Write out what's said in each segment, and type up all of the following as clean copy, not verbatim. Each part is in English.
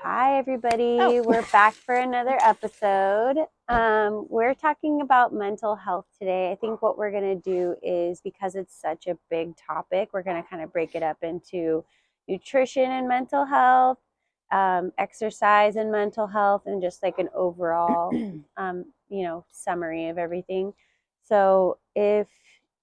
Hi, everybody. Oh. We're back for another episode. We're talking about mental health today. I think what we're going to do is, because it's such a big topic, we're going to kind of break it up into nutrition and mental health, exercise and mental health, and just like an overall, summary of everything. So if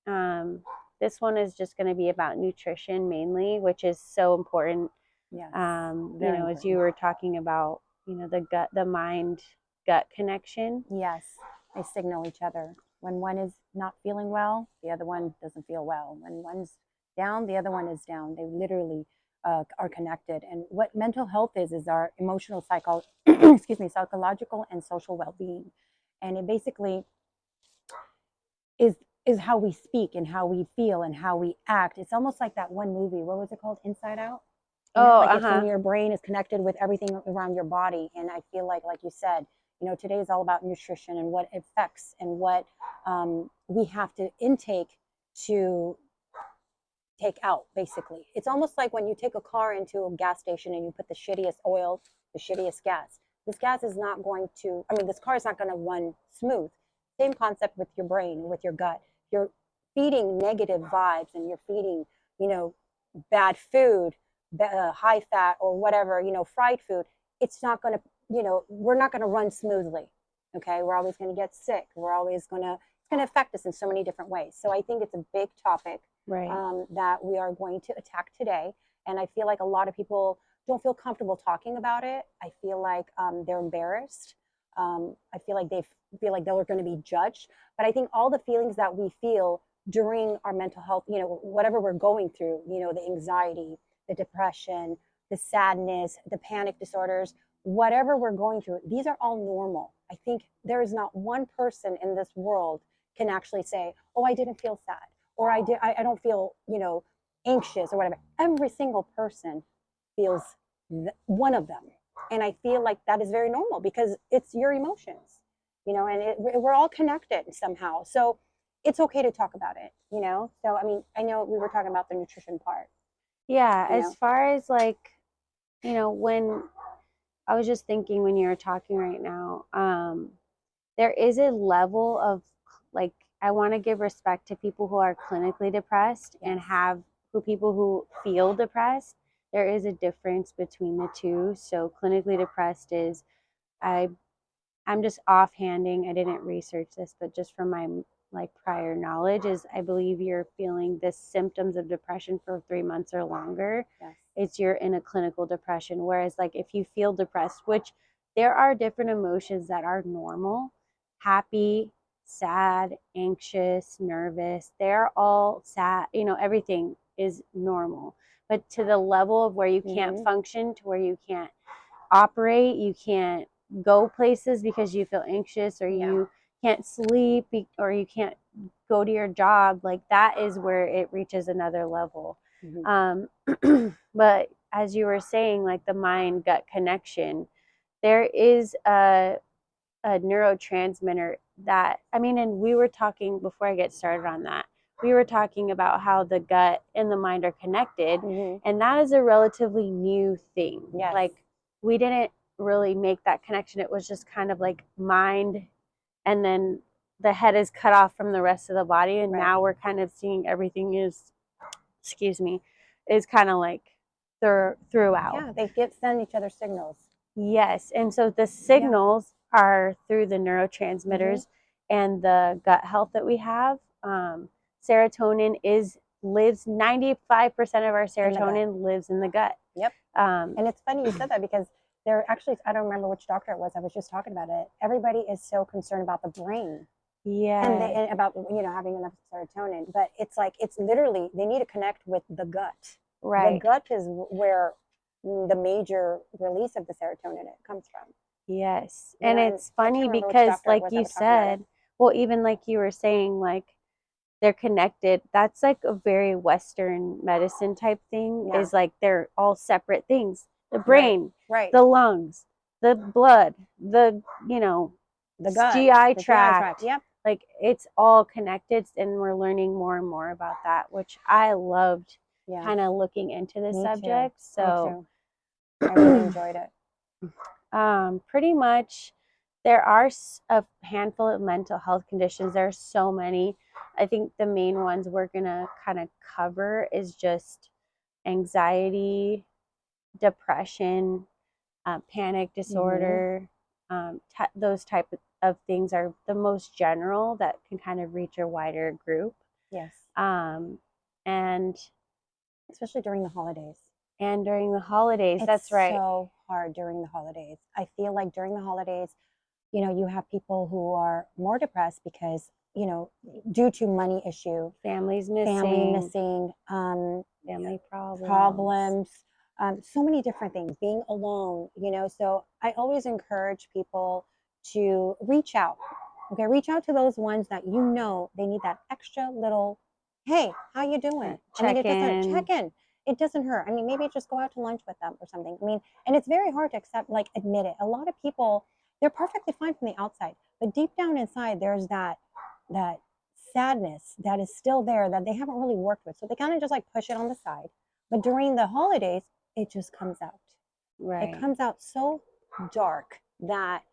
this one is just going to be about nutrition mainly, which is so important. Yes. As you were talking about, the mind gut connection. Yes, they signal each other. When one is not feeling well, the other one doesn't feel well. When one's down, the other one is down. They literally are connected. And what mental health is our emotional, psychological and social well-being. And it basically is how we speak and how we feel and how we act. It's almost like that one movie. What was it called? Inside Out? It's when your brain is connected with everything around your body. And I feel like you said, today is all about nutrition and what it affects and what we have to intake to take out, basically. It's almost like when you take a car into a gas station and you put the shittiest oil, the shittiest gas. This gas is not going to, this car is not going to run smooth. Same concept with your brain, with your gut. You're feeding negative vibes and you're feeding, bad food, high fat or whatever, fried food. It's not going to, we're not going to run smoothly. Okay. We're always going to get sick. It's going to affect us in so many different ways. So I think it's a big topic, right, that we are going to attack today. And I feel like a lot of people don't feel comfortable talking about it. I feel like they're embarrassed. I feel like they feel like they're going to be judged. But I think all the feelings that we feel during our mental health, whatever we're going through, the anxiety, the depression, the sadness, the panic disorders, whatever we're going through, these are all normal. I think there is not one person in this world can actually say, oh, I didn't feel sad, or I don't feel, anxious or whatever. Every single person feels one of them. And I feel like that is very normal because it's your emotions, and we're all connected somehow. So it's okay to talk about it, So, I know we were talking about the nutrition part. Yeah, as far as when I was just thinking when you were talking right now, there is a level of I want to give respect to people who are clinically depressed and people who feel depressed. There is a difference between the two. So clinically depressed is, I'm just offhanding. I didn't research this, but just from my prior knowledge is I believe you're feeling the symptoms of depression for 3 months or longer. Yes. You're in a clinical depression. Whereas if you feel depressed, which there are different emotions that are normal, happy, sad, anxious, nervous, they're all sad, everything is normal. But to the level of where you can't function, to where you can't operate, you can't go places because you feel anxious, or you can't sleep, or you can't go to your job, that is where it reaches another level. But as you were saying, the mind gut connection, there is a neurotransmitter that, and we were talking before I get started on that, we were talking about how the gut and the mind are connected, and that is a relatively new thing. Yes. We didn't really make that connection. It was just kind of mind, and then the head is cut off from the rest of the body, and now we're kind of seeing everything is kind of throughout. Yeah, they send each other signals. Yes, and so the signals are through the neurotransmitters and the gut health that we have. Serotonin lives 95% of our serotonin lives in the gut. Yep. And it's funny you said that because there actually, I don't remember which doctor it was. I was just talking about it. Everybody is so concerned about the brain. Yeah. And about, having enough serotonin. But it's literally, they need to connect with the gut. Right. The gut is where the major release of the serotonin comes from. Yes. And it's funny because you said, well, even you were saying, they're connected. That's a very Western medicine type thing. Is they're all separate things. The brain, the lungs, the blood, the gut, GI tract. Yep. It's all connected, and we're learning more and more about that, which I loved kind of looking into the subject. Too. So I really enjoyed it. Pretty much, there are a handful of mental health conditions. There are so many. I think the main ones we're gonna kind of cover is just anxiety, depression, panic Mm-hmm. disorder. Those type of things are the most general that can kind of reach a wider group. Yes. Um, and Especially during the holidays. and during the holidays, It's that's right. so hard during the holidays. I feel like during the holidays, you have people who are more depressed because, due to money issue, Families family missing, missing, family problems. problems, so many different things, being alone, So I always encourage people to reach out. Okay, reach out to those ones that they need that extra little, hey, how you doing? I mean, Check it doesn't in. check in. It doesn't hurt. I mean, maybe just go out to lunch with them or something. I mean, and it's very hard to accept, like admit it. A lot of people, they're perfectly fine from the outside, but deep down inside, there's that sadness that is still there that they haven't really worked with. So they kind of just like push it on the side. But during the holidays, it just comes out. It Right. comes out so dark that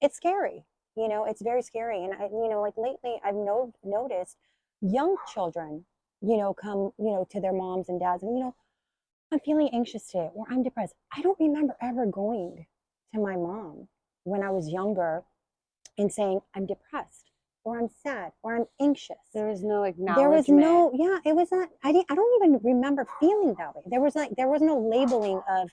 it's scary. It's very scary. And like lately, I've noticed young children, come, to their moms and dads, and I'm feeling anxious today, or I'm depressed. I don't remember ever going to my mom when I was younger and saying I'm depressed, or I'm sad, or I'm anxious. There was no There was acknowledgement. no, yeah, it was not. I don't even remember feeling that way. There was no labeling of,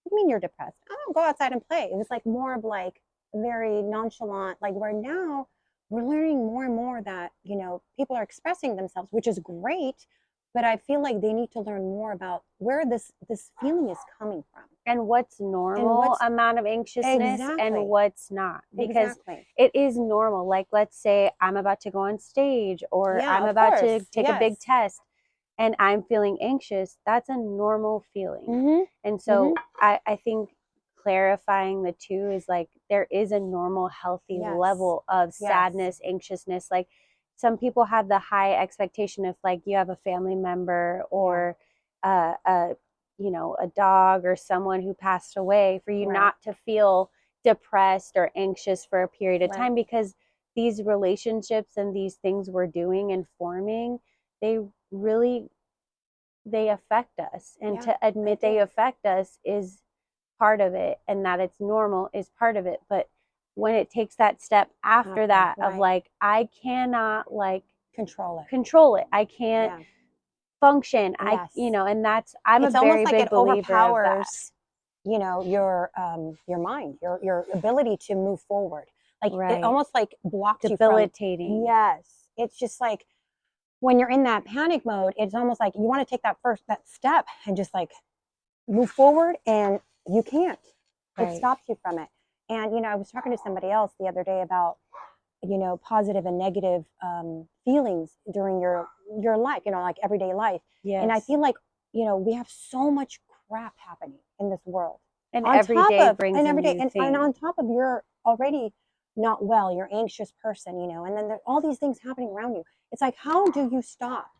what do you mean you're depressed? I don't go outside and play. It was like more of like very nonchalant, like where now we're learning more and more that, people are expressing themselves, which is great, but I feel like they need to learn more about where this feeling is coming from And what's and normal what's amount of anxiousness and exactly, what's not, because exactly. it is normal. Like, let's say I'm about to go on stage or Yeah, I'm of about to course. take a big Yes. test and I'm feeling anxious. That's a normal feeling. Mhm. And so Mhm. I think clarifying the two is like there is a normal healthy Yes. level of Yes. sadness, anxiousness. Like, some people have the high expectation if like you have a family member Yeah. or a a dog or someone who passed away, for you Right. not to feel depressed or anxious for a period of Right. time, because these relationships and these things we're doing and forming, they really, they affect us, and Yeah, to they admit they do. affect us is part of it, and that it's normal is part of it. But when it takes that step after After, that of right. like, I cannot like Control it. control it, I can't Yeah. function, Yes. and that's, I'm a It's almost very like big it believer of that. overpowers, your mind, your ability to move forward. Like it Right. almost like blocks you from, Debilitating. yes. It's just like when you're in that panic mode, it's almost like you want to take that step and just like move forward, and you can't. It Right. stops you from it. And I was talking to somebody else the other day about positive and negative feelings during your life, like everyday life. And I Yes. feel like we have so much crap happening in this world, And on every top day of brings and a every day, new and thing. on top of you're already not well, you're anxious person, and then there all these things happening around you. It's like, how do you stop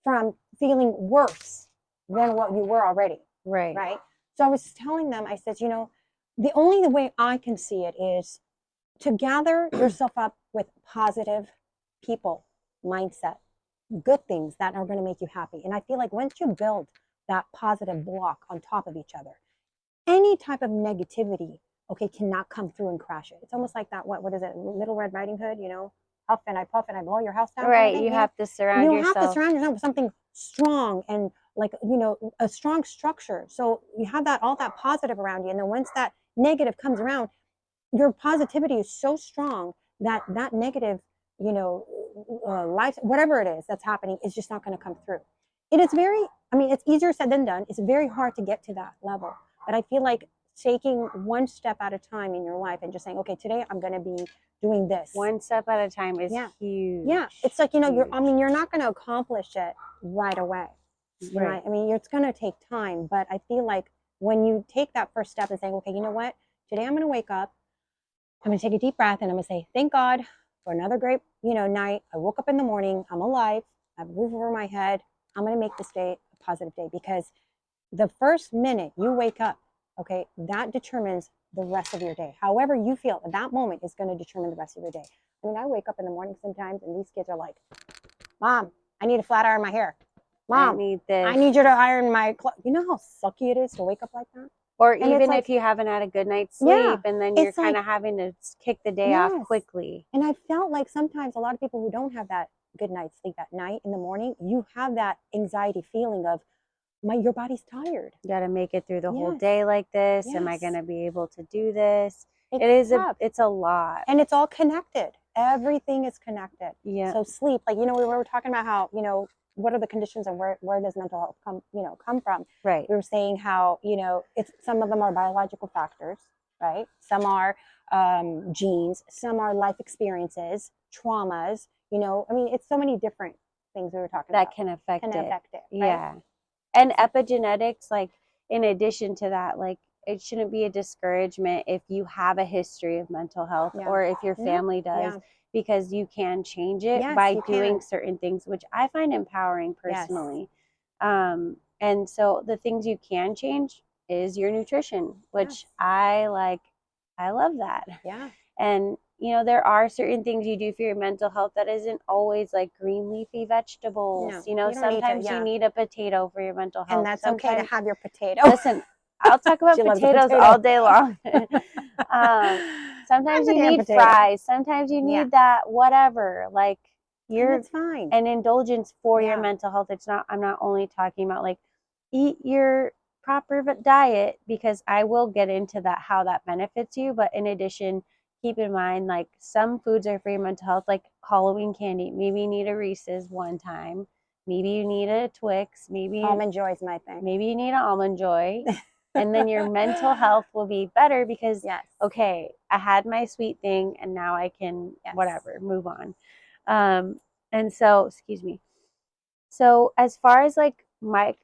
from feeling worse than what you were already? Right. Right. So I was telling them, I said, the only way I can see it is to gather yourself up with positive people, mindset, good things that are going to make you happy. And I feel like once you build that positive block on top of each other, any type of negativity, okay, cannot come through and crash it. It's almost like that, what is it, Little Red Riding Hood, puff and I blow your house down kind of Right. thing. You have to surround You have to yourself. surround yourself with something strong and like, a strong structure. So you have all that positive around you. And then once that negative comes around, your positivity is so strong that that negative, life, whatever it is that's happening, is just not going to come through. It is very, I mean, it's easier said than done. It's very hard to get to that level. But I feel like taking one step at a time in your life and just saying, okay, today I'm going to be doing this. One step at a time is Yeah. Yeah. huge. It's like, Huge. you're not going to accomplish it right away. Right. I mean, it's going to take time. But I feel like when you take that first step and saying, okay, you know what? Today I'm going to wake up, I'm going to take a deep breath, and I'm going to say, thank God for another great, night. I woke up in the morning. I'm alive. I have a roof over my head. I'm going to make this day a positive day, because the first minute you wake up, Okay, that determines the rest of your day. However you feel at that moment is going to determine the rest of your day. I mean, I wake up in the morning sometimes and these kids are like, Mom, I need a flat iron my hair. Mom, I need you to iron my clothes. You know how sucky it is to wake up like that? Or and even if you haven't had a good night's sleep, and then you're kind of having to kick the day off quickly. And I felt like sometimes a lot of people who don't have that good night's sleep at night in the morning, you have that anxiety feeling of your body's tired. You got to make it through the whole day like this. Am I going to be able to do this? It's a lot. And it's all connected. Everything is connected. Yeah. So sleep, like, we were talking about how, what are the conditions and where does mental health come from? Right. We were saying how, some of them are biological factors, right? Some are genes, some are life experiences, traumas, I mean, it's so many different things we were talking about. That can affect it. Right? Yeah. And epigenetics, like, in addition to that, like, it shouldn't be a discouragement if you have a history of mental health or if your family does, because you can change it by doing certain things, which I find empowering personally. And so the things you can change is your nutrition, which I love that. Yeah. And there are certain things you do for your mental health that isn't always like green leafy vegetables. No, sometimes you need a potato for your mental health. And that's okay to have your potato. Listen, I'll talk about potatoes all day long. Sometimes you need fries. Sometimes you need that whatever. Like, that's fine. An indulgence for your mental health. I'm not only talking about like eat your proper diet, because I will get into that, how that benefits you. But in addition, keep in mind, like, some foods are for your mental health, like Halloween candy. Maybe you need a Reese's one time. Maybe you need a Twix. Maybe Almond Joy is my thing. Maybe you need an Almond Joy. And then your mental health will be better because, okay, I had my sweet thing and now I can whatever, move on. And so, excuse me. So as far as like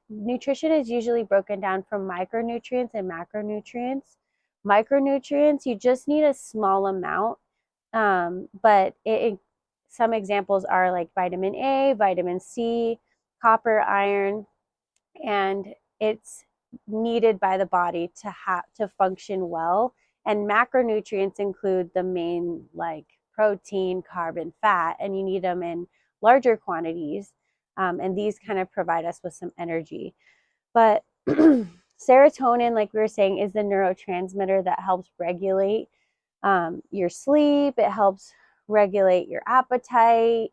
nutrition is usually broken down from micronutrients and macronutrients. Micronutrients, you just need a small amount, but some examples are like vitamin A, vitamin C, copper, iron, and it's needed by the body to function well. And macronutrients include the main, like protein, carb, and fat, and you need them in larger quantities. And these kind of provide us with some energy. But serotonin, like we were saying, is the neurotransmitter that helps regulate your sleep. It helps regulate your appetite,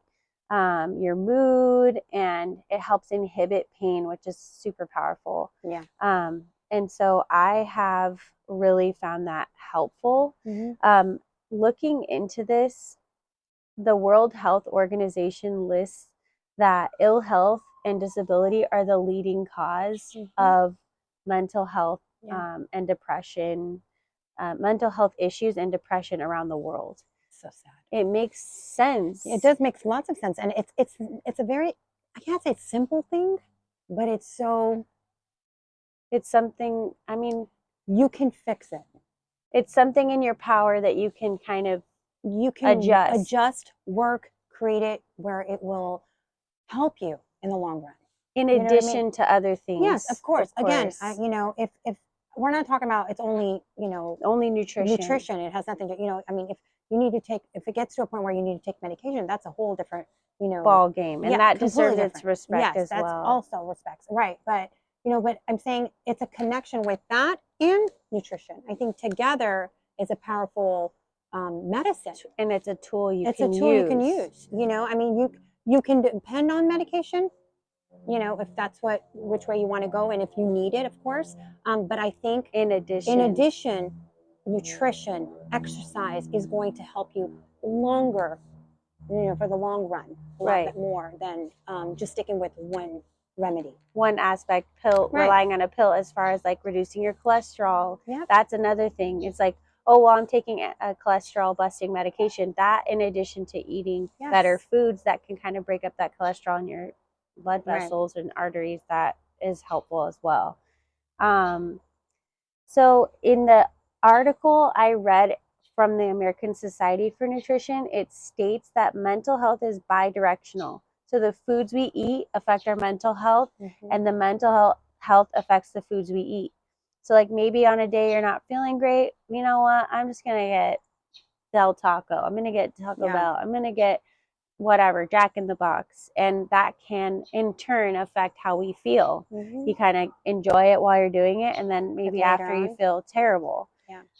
your mood, and it helps inhibit pain, which is super powerful. Yeah. And so I have really found that helpful. Mm-hmm. Looking into this, the World Health Organization lists that ill health and disability are the leading cause of mental health and depression, mental health issues and depression around the world. So sad. It makes sense. It does make lots of sense. And it's a very, I can't say simple thing, but it's something, I mean, you can fix it. It's something in your power that you can kind of adjust, work, create it where it will help you in the long run. In addition to other things. Yes, of course. Again, if we're not talking about it's only, only nutrition. It has nothing to, I mean, if it gets to a point where you need to take medication, that's a whole different, ball game. And that deserves its respect as well. Yes, that's also respects. Right. But, but I'm saying it's a connection with that and nutrition. I think together is a powerful medicine. And it's a tool you can use. I mean, you can depend on medication, if that's which way you want to go and if you need it, of course. But I think in addition, nutrition, exercise is going to help you longer, for the long run, a lot bit more than just sticking with one remedy. One aspect, relying on a pill as far as like reducing your cholesterol. Yep. That's another thing. It's like, oh, well, I'm taking a cholesterol busting medication. That, in addition to eating better foods that can kind of break up that cholesterol in your blood vessels and arteries, that is helpful as well. So in the article I read from the American Society for Nutrition, it states that mental health is bidirectional. So the foods we eat affect our mental health, and the mental health affects the foods we eat. So like maybe on a day you're not feeling great, you know what? I'm just gonna get Del Taco. I'm gonna get Taco Bell. I'm gonna get whatever, Jack in the Box. And that can in turn affect how we feel. You kind of enjoy it while you're doing it, and then maybe after you feel terrible.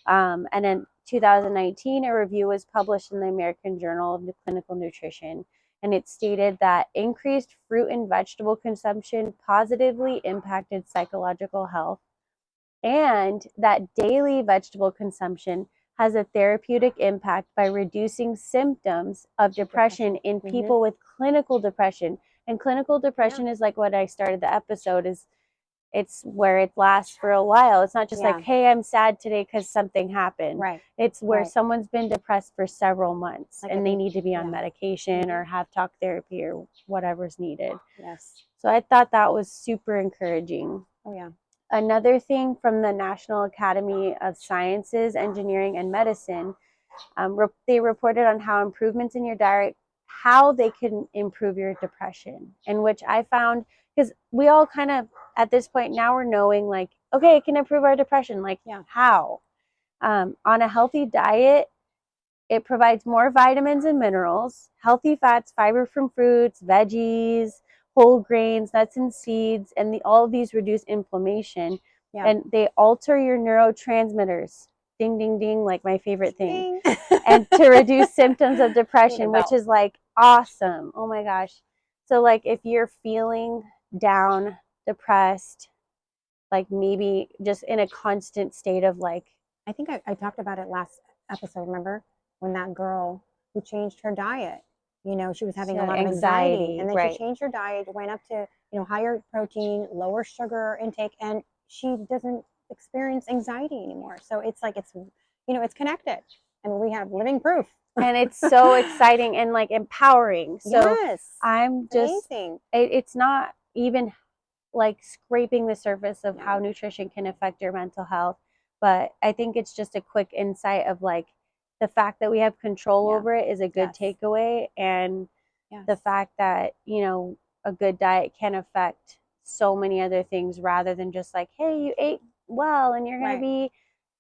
And in 2019, a review was published in the American Journal of Clinical Nutrition, and it stated that increased fruit and vegetable consumption positively impacted psychological health, and that daily vegetable consumption has a therapeutic impact by reducing symptoms of depression in people with clinical depression. And clinical depression is like what I started the episode is, it's where it lasts for a while. It's not just like, hey, I'm sad today because something happened. It's where someone's been depressed for several months, like, and they need to be on medication or have talk therapy or whatever's needed. So I thought that was super encouraging. Another thing from the National Academy of Sciences, Engineering, and Medicine, they reported on how improvements in your diet, how they can improve your depression, and which I found, because we all kind of, at this point now we're knowing like, okay, it can improve our depression. Like how? On a healthy diet, it provides more vitamins and minerals, healthy fats, fiber from fruits, veggies, whole grains, nuts and seeds, and all of these reduce inflammation, and they alter your neurotransmitters. Ding, ding, ding, like my favorite thing. And to reduce symptoms of depression, which is like awesome. Oh my gosh. So like if you're feeling down, depressed, like maybe just in a constant state of like, I think I talked about it last episode, remember? When that girl who changed her diet, you know, she was having a lot of anxiety, and then she changed her diet, went up to, you know, higher protein, lower sugar intake, and she doesn't experience anxiety anymore. So it's like, it's, you know, it's connected, and we have living proof. And it's so exciting and like empowering. So I'm just, it's not even like scraping the surface of how nutrition can affect your mental health, but I think it's just a quick insight of like, the fact that we have control over it is a good takeaway, and the fact that, you know, a good diet can affect so many other things rather than just like, hey, you ate well and you're going to be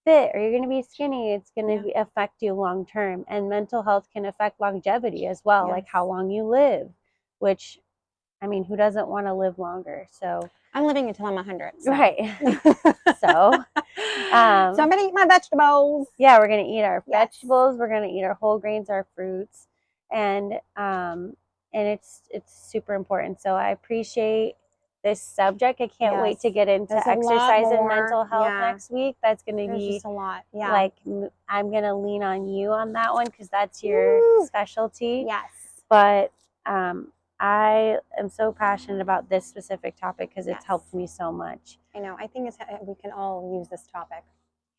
fit or you're going to be skinny. It's going to affect you long term, and mental health can affect longevity as well, like how long you live, which, I mean, who doesn't want to live longer? So I'm living until I'm 100. So. So I'm going to eat my vegetables. Yeah, we're going to eat our vegetables. We're going to eat our whole grains, our fruits. And it's super important. So I appreciate this subject. I can't wait to get into exercise and mental health next week. That's going to be just a lot. Like, I'm going to lean on you on that one because that's your specialty. But I am so passionate about this specific topic because it's helped me so much. I know. I think we can all use this topic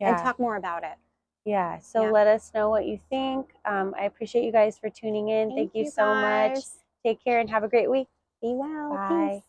and talk more about it. So let us know what you think. I appreciate you guys for tuning in. Thank you so much. Take care and have a great week. Be well. Bye. Peace.